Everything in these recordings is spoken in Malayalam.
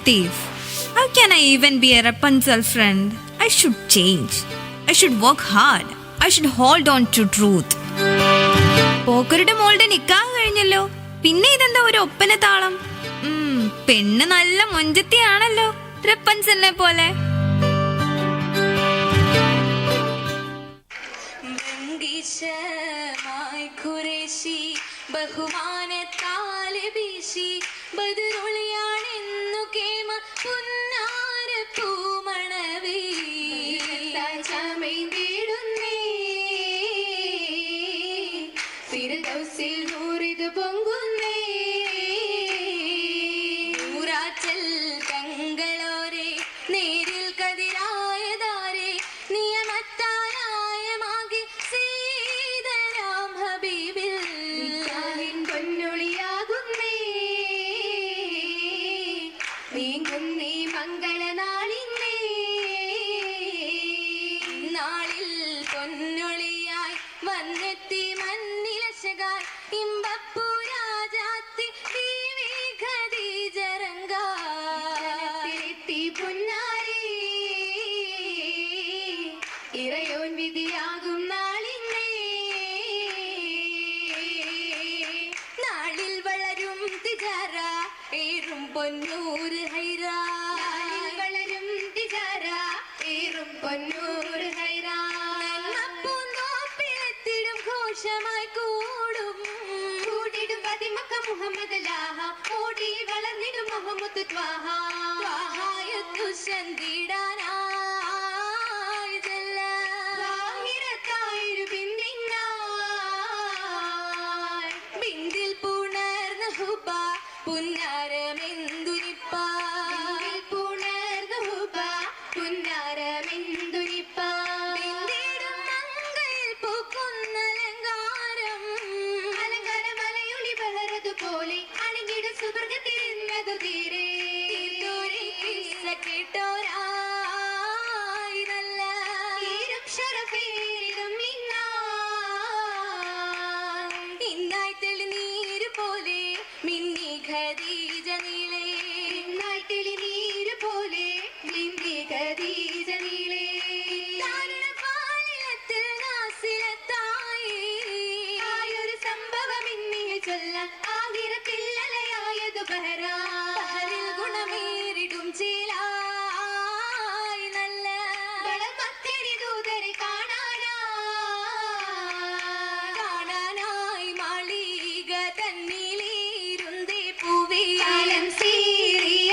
thief. How can I even be a Rapunzel friend? I should change. I should work hard. I should hold on to truth. പോക്കരുടെ മോളുടെ നിക്കാഹ് കഴിഞ്ഞല്ലോ, പിന്നെ ഇതെന്താ ഒരു ഒപ്പന താളം? പെണ്ണ് നല്ല മൊഞ്ചത്തിയാണല്ലോ, റപ്പൻസലിനെ പോലെ. ബഹുമാനത്താലെ വീശി ബദുരൊളിയാണെന്നു കേമ പുന്നാര പൂമണവേ ചമൈന്തിടുന്നേ ഫിർദൗസിൽ നൂറിത് പൊങ്കുന്നേ ഊരാച്ചൽ തങ്ങളോരെ നേരിൽ കതിരായതാരെ നിയമത്താലായമാകി സീതരാം ഹബീബിൽ പൊന്നൊളിയാകുന്നേ നീങ്ങുന്നേ മംഗളനാളിന്നേ നാളിൽ പൊന്നൊളിയായി വന്നെത്തി മന്നിലശകാൽ ഇമ്പപ്പൂ രാജാത്തി ബീവി ഖദീജറങ്കാലെത്തി പുന്നാരി ഇറയോൻ വിധിയാകും നാളിന്നേ നാളിൽ വളരും തിജാര ഏറും പൊന്നൂര് ഹൈറാ വളരും തിജാര ഏറും പൊന്നൂര് ഹൈറാ പൂന്തോപ്പിലെത്തിടും ഘോഷമായി കൂടിടും പതിമക്ക മുഹമ്മദ് ലാഹ ഓടി വളർന്നിടും മുഹമ്മദ് ത്വാഹ ത്വാഹായത്തു ചന്ദിടാനായി ജല്ല ലാഹിറത്തായൊരു ബിന്ദിനായി ബിന്ദിൽ പുണർന്ന ഹുബ പുന്നാരമെന്തുനിപ്പ പുണർന്ന ഹുബ പുന്നാരമെന്തുനിപ്പ ബിന്ദിടും മങ്കയിൽ പൂക്കുന്ന അലങ്കാരം അലങ്കാരമലയൊളി ബഹറതുപോലെ അണിഞ്ഞിടും സുവർഗത്തിരുന്നതു തീരെ കേട്ടോരായി നല്ല തീരും ഷറഫേരിലും ഇന്നായി തെളിനീര് പോലെ മിന്നി ഖദീജ നീളേ ഇന്നായി തെളിനീര് പോലെ മിന്നി ഖദീജ നീളേ പാലിലത്തിൽ നാസിലത്തായി ആയൊരു സംഭവം ഇന്നിയ ചൊല്ലാൻ ആഹിറത്തില്ലലയായതു ബഹറിൽ ഗുണമേറിടും ചേലായി നല്ല വളമക്കരി ദൂതരെ കാണാനായി മാളിക തന്നിലിരുന്നേ പൂവേ കാലം സീറിയ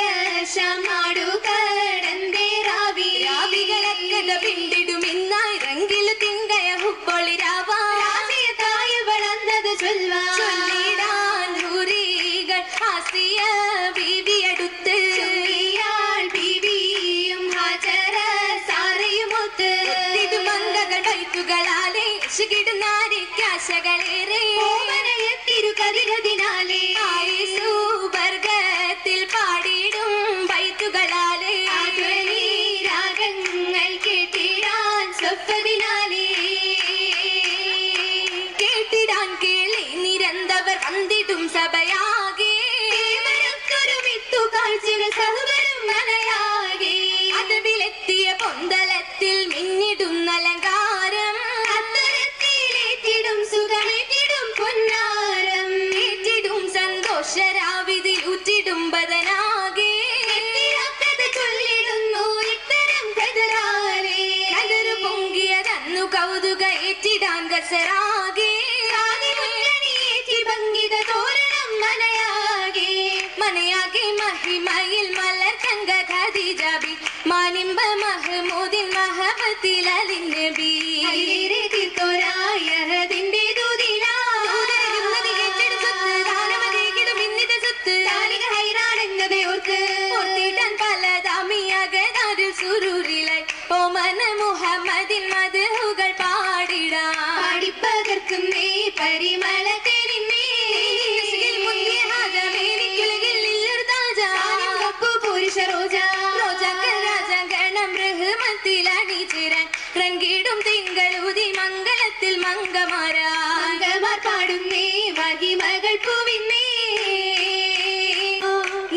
ശമാടു കടന്തേ രാവികളക്കത പിണ്ടിടും ഇന്നായി റങ്കിലു തിങ്കയ ഹുപ്പൊളിരാവാ രാവിയതായി വളർന്നത് ചൊല്ലിടാൻ ഹുരികൾ ആസിയ ബീവിയടുത്ത് ബീവിയും ഹാജര സാറയുമൊത്ത് ഇത് മംഗകൾ ബൈത്തുകളാലേ ശികിടുന്നാരിക്കാശകളേറെ തിരുകതിരതിനാലേ ആയിസു വർഗത്തിൽ പാടിടും ബൈത്തുകളാലേ രാഗങ്ങൾ കേട്ടിടാൻ സ്വപ്പതിനാലേ കേട്ടിടാൻ കേളി നിരന്തവർ വന്നിടും സഭയാകെ ഒരുമിത്തു കാഴ്ചകൾ സഹവരും മനയാകെ അതവിലെത്തിയ പൊന്തലത്തിൽ മിന്നിടും അലങ്കാരം അത്തരത്തിലേറ്റിടും സുഖമേറ്റിടും പൊന്നാരം ഏറ്റിടും സന്തോഷരാവിതിൽ ഉറ്റിടും ബദനാകെ ചൊല്ലിടുന്നു ഇത്തരം കതറാലേ കതറ് പൊങ്കിയതന്നു കൗതുക ഏറ്റിടാൻ ഗസറാകെ ഭംഗിത തോരണം മനയാകെ മഹിമയിൽ മലർ തങ്ക ഖദീജബി മാനിമ്പ മഹ്മൂദിൻ മഹബത്തിൽ അലിനബി തീർത്തോരായതിന്റെ ഓർത്തിട്ടാൻ പലതാമിയകതാരിൽ സുരൂരിലായി ഓമന മുഹമ്മദിൻ മദ്ഹുകൾ പാടിടാം പാടിപ്പകർക്കും നീ പരിമളത്തേരിന്നേ പുരുഷ റോജ രാജഗണം റഹ്മത്തിലണിചിരൻ റങ്കിടും തിങ്കളുതി മംഗളത്തിൽ മംഗമാർ പാടുന്നേ മഹിമകൾ പൂവിന്നേ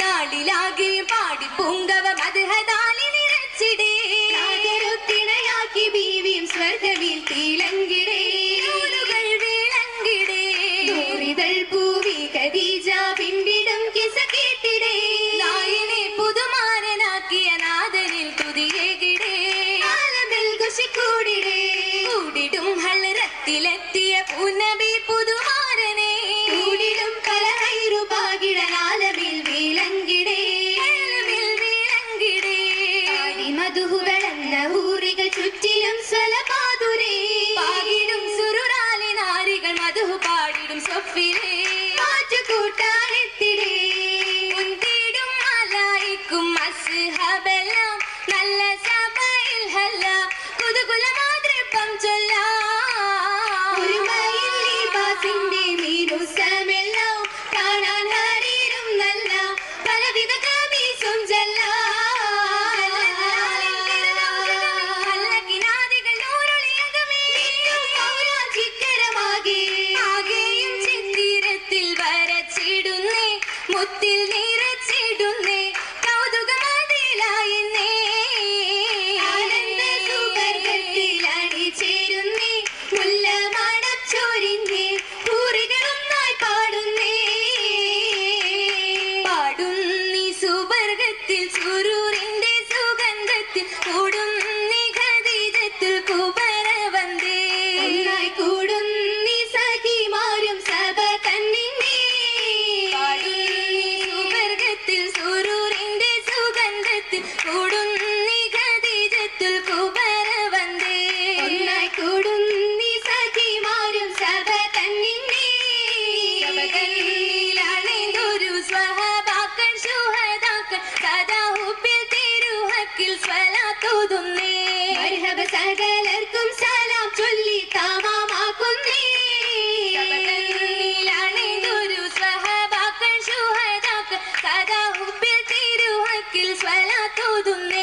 നാളിലാകെ പാടിപ്പൂ ലോകത്തിലെത്തിയ പുനബി പുതുമാരനെ കൂടിടും കലഹൈറുപാകിടനാലമിൽ വീലങ്കിടേ മധുഹുകളെന്ന ഊറികൾ ചുറ്റിലും സ്വലപാതുരേ പാകിടും സുറുറാലി നാരികൾ മധുഹു പാടിടും സ്വഫിലേ മാറ്റുകൂട്ടാനെത്തിടേ മുന്തിടും മലായിക്കും അസ്ഹബെല്ലാം നല്ല സഭയിൽ ഹല്ല കുതുകുല മാതൃപ്പം ചൊല്ലുമയിൽ ലിബാസിന്റെ മീനുസമെല്ലാം കാണാൻ ഹരീരും നല്ല പലവിധ കമീസും മുത്തിൽ നിറച്ചിടുന്നേ കൗതുകമതിലായെന്നേ ആനന്ദ സുവർഗത്തിലണി ചേരുന്നേ മുല്ല മടച്ചൊരിഞ്ഞേ പൂറികളൊന്നായി പാടുന്നേ പാടുന്നി സുവർഗത്തിൽ സുരൂറിന്റെ സുഗന്ധത്തിൽ കൂടുന്നി ഖദീജത്തുൽ കുബറ വന്ദേ ഒന്നായി കൂടുന്നി സഖിമാരും സഭ തന്നിന്നേ കൂടുന്നി ഖദീജത്തുൽ കുബറ വന്ദേ ഒന്നായി കൂടുന്നി സഖിമാരും സഭ തന്നിന്നേ സഭകളിലാണെന്തൊരു സ്വഹബാക്കൾ ശുഹദാക്കൾ സദാ ഹുബ്ബിൽ തിരുഹക്കിൽ സ്വലാത്തോതുന്നേ മർഹബ സകലർക്കും സലാം ചൊല്ലി തമാമാക്കുന്നേ സഭകളിലാണെന്തൊരു സ്വഹബാക്കൾ ശുഹദാക്കൾ സദാ ഹുബ്ബിൽ തിരുഹക്കിൽ സ്വലാത്തോതുന്നേ